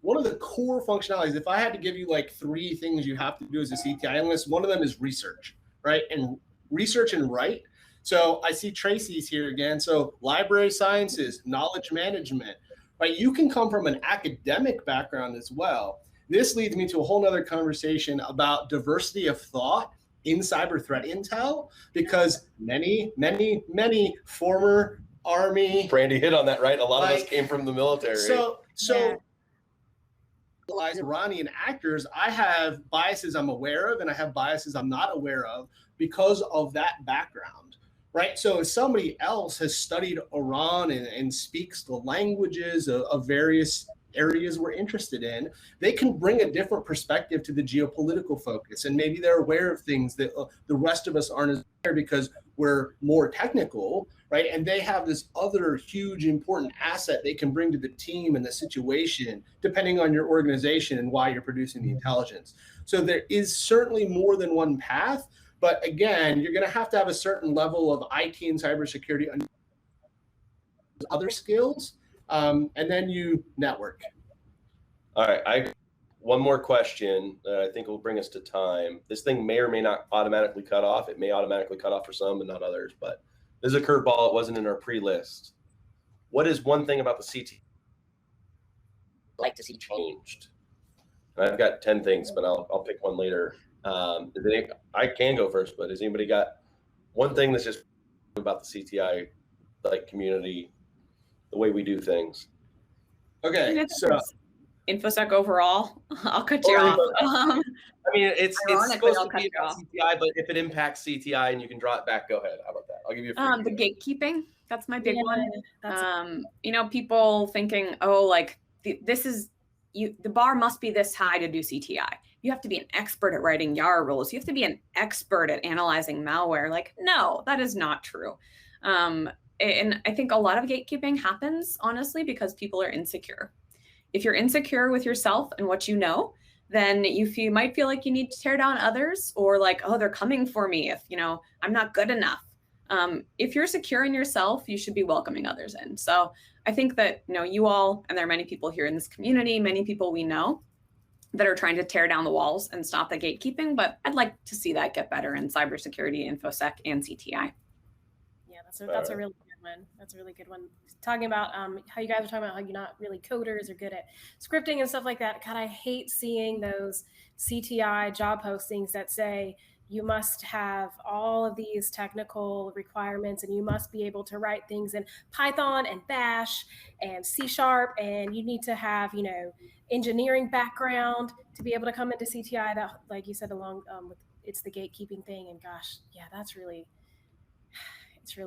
one of the core functionalities, if I had to give you like 3 things you have to do as a CTI analyst, one of them is research, right? And research and write. So I see Tracy's here again. So library sciences, knowledge management. Right, you can come from an academic background as well. This leads me to a whole nother conversation about diversity of thought in cyber threat intel, because many former Army. Brandy hit on that, right? A lot of us came from the military. So as Iranian actors, I have biases I'm aware of, and I have biases I'm not aware of because of that background. Right. So if somebody else has studied Iran and speaks the languages of various areas we're interested in, they can bring a different perspective to the geopolitical focus. And maybe they're aware of things that the rest of us aren't as aware, because were more technical, right? And they have this other huge important asset they can bring to the team and the situation, depending on your organization and why you're producing the intelligence. So there is certainly more than one path, but again, you're going to have a certain level of IT and cybersecurity and other skills, and then you network. All right, one more question that I think will bring us to time. This thing may or may not automatically cut off. It may automatically cut off for some, but not others. But this is a curveball. It wasn't in our pre-list. What is one thing about the CT like to see changed? And I've got 10 things, but I'll pick one later. I can go first, but has anybody got one thing that's just about the CTI like community, the way we do things? Okay, so InfoSec overall, I'll cut you off. I mean, it's supposed to be about CTI, but if it impacts CTI and you can draw it back, go ahead. How about that? I'll give you a the gatekeeping. That's my big one. That's You know, people thinking, oh, like this is the bar must be this high to do CTI. You have to be an expert at writing YARA rules. You have to be an expert at analyzing malware. Like, no, that is not true. And I think a lot of gatekeeping happens, honestly, because people are insecure. If you're insecure with yourself and what you know, then you might feel like you need to tear down others, or like, oh, they're coming for me if, you know, I'm not good enough. If you're secure in yourself, you should be welcoming others in. So I think that, you know, you all, and there are many people here in this community, many people we know that are trying to tear down the walls and stop the gatekeeping, but I'd like to see that get better in cybersecurity, InfoSec, and CTI. Yeah, that's a really good one. That's a really good one. Talking about how you guys are talking about how you're not really coders or good at scripting and stuff like that. God, I hate seeing those CTI job postings that say you must have all of these technical requirements and you must be able to write things in Python and Bash and C# and you need to have, you know, engineering background to be able to come into CTI. That, like you said, along with it's the gatekeeping thing. And gosh, yeah, that's really. It's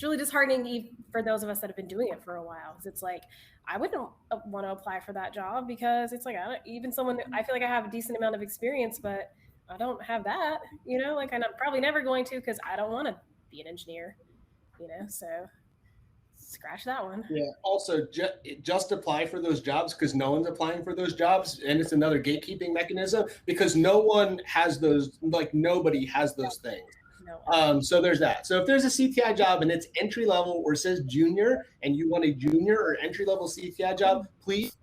really disheartening for those of us that have been doing it for a while. Because it's like, I wouldn't want to apply for that job because it's like, I feel like I have a decent amount of experience, but I don't have that, you know, like, and I'm probably never going to, because I don't want to be an engineer, you know, so scratch that one. Yeah. Also, just apply for those jobs because no one's applying for those jobs. And it's another gatekeeping mechanism because no one has those, like nobody has those things. So there's that. So if there's a CTI job and it's entry level or it says junior and you want a junior or entry level CTI job, please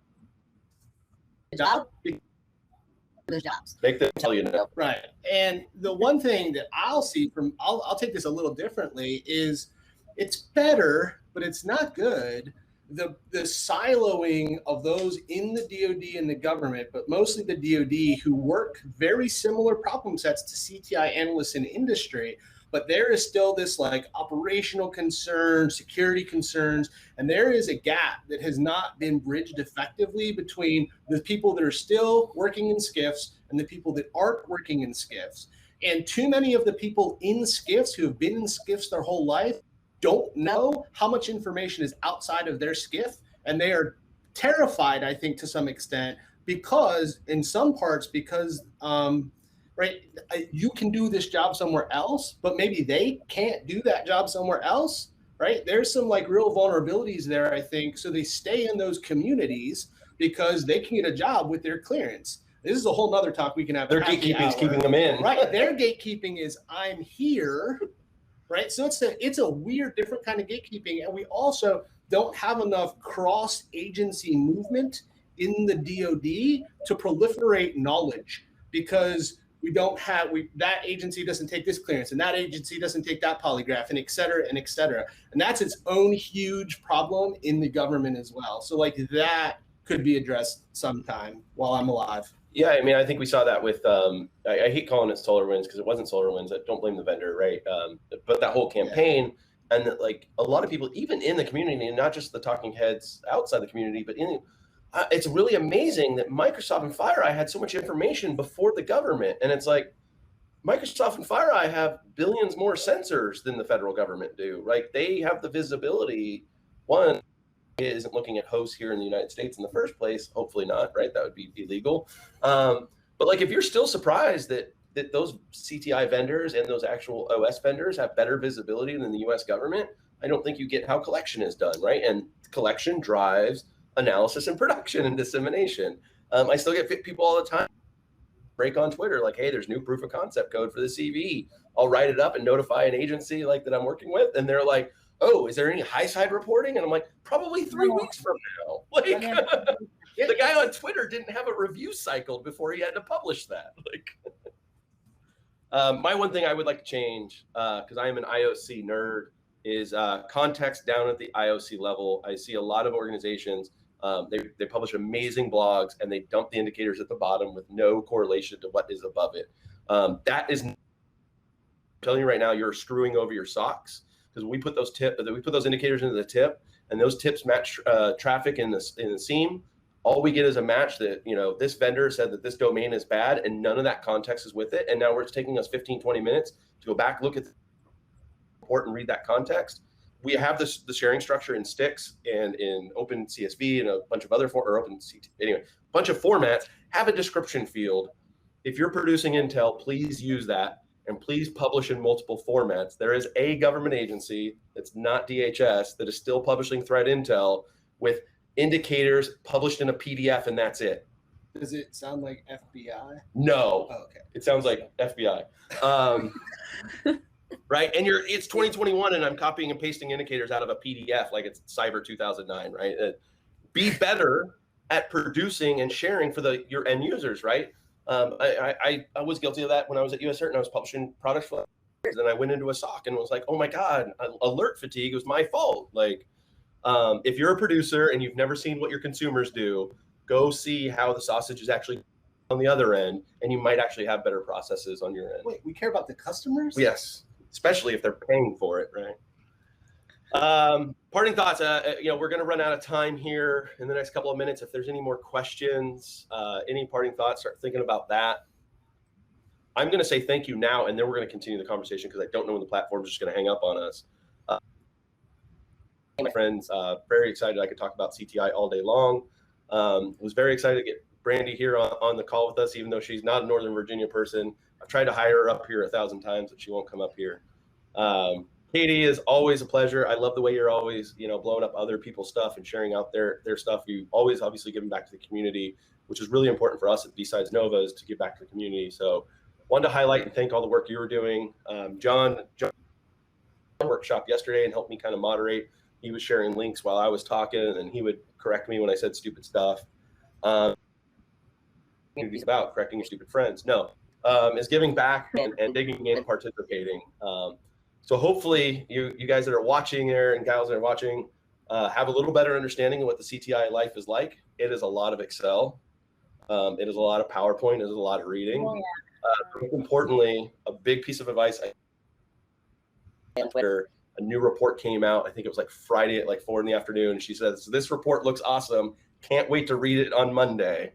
those jobs. Make them tell you no. Right. And the one thing that I'll see I'll take this a little differently is it's better, but it's not good. The siloing of those in the DoD and the government, but mostly the DoD, who work very similar problem sets to CTI analysts in industry, but there is still this like operational concern, security concerns, and there is a gap that has not been bridged effectively between the people that are still working in SCIFs and the people that aren't working in SCIFs. And too many of the people in SCIFs who have been in SCIFs their whole life don't know how much information is outside of their SCIF, and they are terrified, I think, to some extent, because in some parts, because right, you can do this job somewhere else, but maybe they can't do that job somewhere else, right? There's some like real vulnerabilities there, I think, so they stay in those communities because they can get a job with their clearance. This is a whole nother talk we can have. Their gatekeeping is keeping them in. Right, their gatekeeping is I'm here. Right, so it's a weird, different kind of gatekeeping, and we also don't have enough cross-agency movement in the DoD to proliferate knowledge because we don't have that agency doesn't take this clearance, and that agency doesn't take that polygraph, and et cetera, and et cetera, and that's its own huge problem in the government as well. So like that could be addressed sometime while I'm alive. Yeah, I mean, I think we saw that with, I hate calling it SolarWinds because it wasn't SolarWinds. I don't blame the vendor, right? But that whole campaign, and that, like a lot of people, even in the community, and not just the talking heads outside the community, but it's really amazing that Microsoft and FireEye had so much information before the government. And it's like, Microsoft and FireEye have billions more sensors than the federal government do, right? They have the visibility. One isn't looking at hosts here in the United States in the first place. Hopefully not, right? That would be illegal. But like, if you're still surprised that that those CTI vendors and those actual OS vendors have better visibility than the US government, I don't think you get how collection is done, right? And collection drives analysis and production and dissemination. I still get people all the time break on Twitter like, hey, there's new proof of concept code for the CV. I'll write it up and notify an agency like that I'm working with, and they're like, oh, is there any high side reporting? And I'm like, probably 3 weeks from now. Like, the guy on Twitter didn't have a review cycle before he had to publish that. Like, my one thing I would like to change, because I am an IOC nerd, is context down at the IOC level. I see a lot of organizations, they publish amazing blogs and they dump the indicators at the bottom with no correlation to what is above it. That is, I'm telling you right now, you're screwing over your socks, because we put those indicators into the tip, and those tips match traffic in the seam. All we get is a match that, you know, this vendor said that this domain is bad, and none of that context is with it. And now it's taking us 15, 20 minutes to go back, look at the report and read that context. We have the sharing structure in Stix and in Open CSV and a bunch of other bunch of formats have a description field. If you're producing intel, please use that, and please publish in multiple formats. There is a government agency that's not DHS that is still publishing threat intel with indicators published in a PDF, and that's it. Does it sound like FBI? No. Oh, okay. It sounds like FBI. Right. And it's 2021 and I'm copying and pasting indicators out of a PDF like it's Cyber 2009, right? Be better at producing and sharing for your end users, right? I was guilty of that when I was at USCert and I was publishing products for years. Then I went into a SOC and was like, oh my God, alert fatigue was my fault. Like, if you're a producer and you've never seen what your consumers do, go see how the sausage is actually on the other end, and you might actually have better processes on your end. Wait, we care about the customers? Yes, especially if they're paying for it, right? Parting thoughts. We're going to run out of time here in the next couple of minutes. If there's any more questions, any parting thoughts, start thinking about that. I'm going to say thank you now, and then we're going to continue the conversation because I don't know when the platform's just going to hang up on us. My friends, very excited I could talk about CTI all day long. Was very excited to get Brandy here on the call with us, even though she's not a Northern Virginia person. I've tried to hire her up here 1,000 times, but she won't come up here. Katie, is always a pleasure. I love the way you're always, blowing up other people's stuff and sharing out their stuff. You always obviously giving back to the community, which is really important for us at BSidesNoVA, is to give back to the community. So wanted to highlight and thank all the work you were doing. John workshop yesterday and helped me kind of moderate. He was sharing links while I was talking, and he would correct me when I said stupid stuff. It's about correcting your stupid friends. No, is giving back and digging in, participating. So hopefully you guys that are watching there and gals that are watching have a little better understanding of what the CTI life is like. It is a lot of Excel. It is a lot of PowerPoint. It is a lot of reading. Oh, yeah. Most importantly, a big piece of advice. On Twitter, a new report came out. I think it was like Friday at like 4 p.m. She says, this report looks awesome. Can't wait to read it on Monday.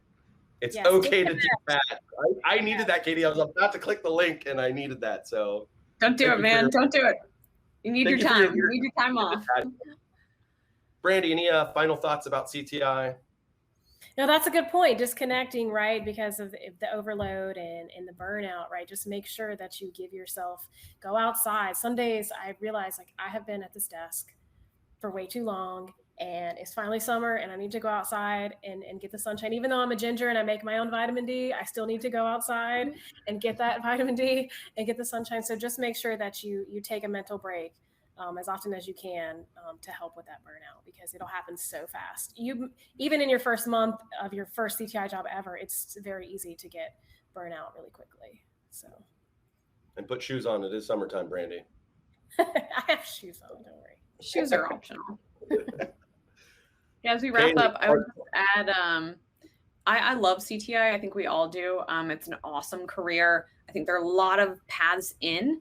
It's okay to do that. I needed that, Katie. I was about to click the link and I needed that. So don't do it, man. Don't do it. You need your time. You need your time off. Brandy, any final thoughts about CTI? No, that's a good point. Disconnecting, right? Because of the overload and the burnout, right? Just make sure that you give yourself, go outside. Some days I realize like I have been at this desk for way too long and it's finally summer and I need to go outside and get the sunshine. Even though I'm a ginger and I make my own vitamin D, I still need to go outside and get that vitamin D and get the sunshine. So just make sure that you take a mental break as often as you can to help with that burnout, because it'll happen so fast. Even in your first month of your first CTI job ever, it's very easy to get burnout really quickly. So. And put shoes on. It is summertime, Brandy. I have shoes on. Don't worry. Shoes are optional. As we wrap up, I would just add, I love CTI. I think we all do. It's an awesome career. I think there are a lot of paths in.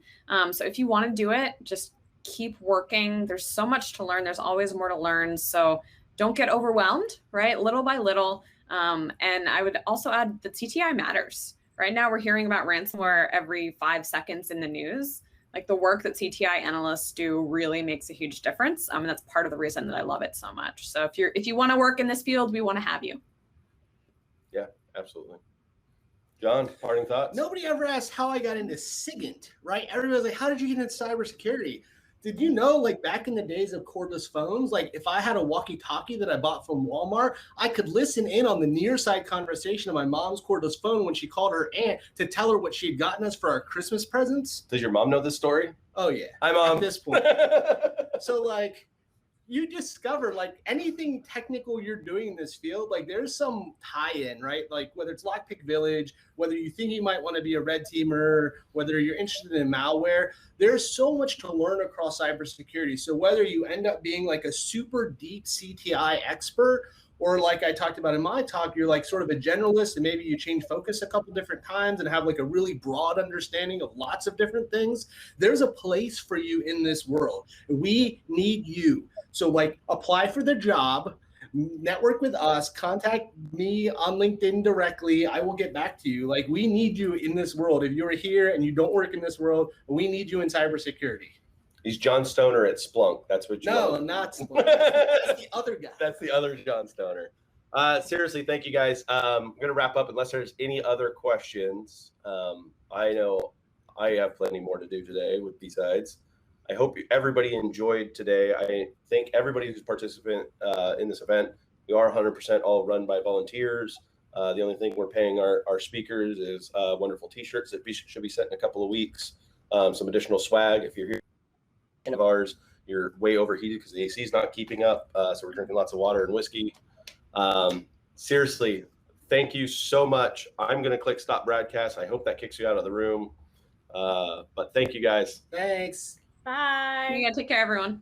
So if you want to do it, just keep working. There's so much to learn. There's always more to learn. So don't get overwhelmed, right? Little by little. And I would also add that CTI matters. Right now we're hearing about ransomware every 5 seconds in the news. Like the work that CTI analysts do really makes a huge difference. And that's part of the reason that I love it so much. So if you want to work in this field, we want to have you. Yeah, absolutely. John, parting thoughts? Nobody ever asked how I got into SIGINT, right? Everybody's like, how did you get into cybersecurity? Did you know, like back in the days of cordless phones, like if I had a walkie-talkie that I bought from Walmart, I could listen in on the near side conversation of my mom's cordless phone when she called her aunt to tell her what she had gotten us for our Christmas presents. Does your mom know this story? Oh yeah. Hi, Mom. At this point. So like you discover like anything technical you're doing in this field, like there's some tie-in, right? Like whether it's Lockpick Village, whether you think you might want to be a red teamer, whether you're interested in malware, there's so much to learn across cybersecurity. So whether you end up being like a super deep CTI expert, or like I talked about in my talk, you're like sort of a generalist and maybe you change focus a couple different times and have like a really broad understanding of lots of different things. There's a place for you in this world. We need you. So like apply for the job, network with us, contact me on LinkedIn directly. I will get back to you. Like we need you in this world. If you're here and you don't work in this world, we need you in cybersecurity. He's John Stoner at Splunk. That's what you No, not Splunk. That's the other guy. That's the other John Stoner. Seriously, thank you guys. I'm going to wrap up unless there's any other questions. I know I have plenty more to do today with B-Sides. I hope everybody enjoyed today. I thank everybody who's participant in this event. We are 100% all run by volunteers. The only thing we're paying our speakers is wonderful t-shirts that should be sent in a couple of weeks. Some additional swag. If you're here of ours, you're way overheated because the AC is not keeping up. So we're drinking lots of water and whiskey. Seriously, thank you so much. I'm going to click stop broadcast. I hope that kicks you out of the room. But thank you guys. Thanks. Bye. Yeah, take care, everyone.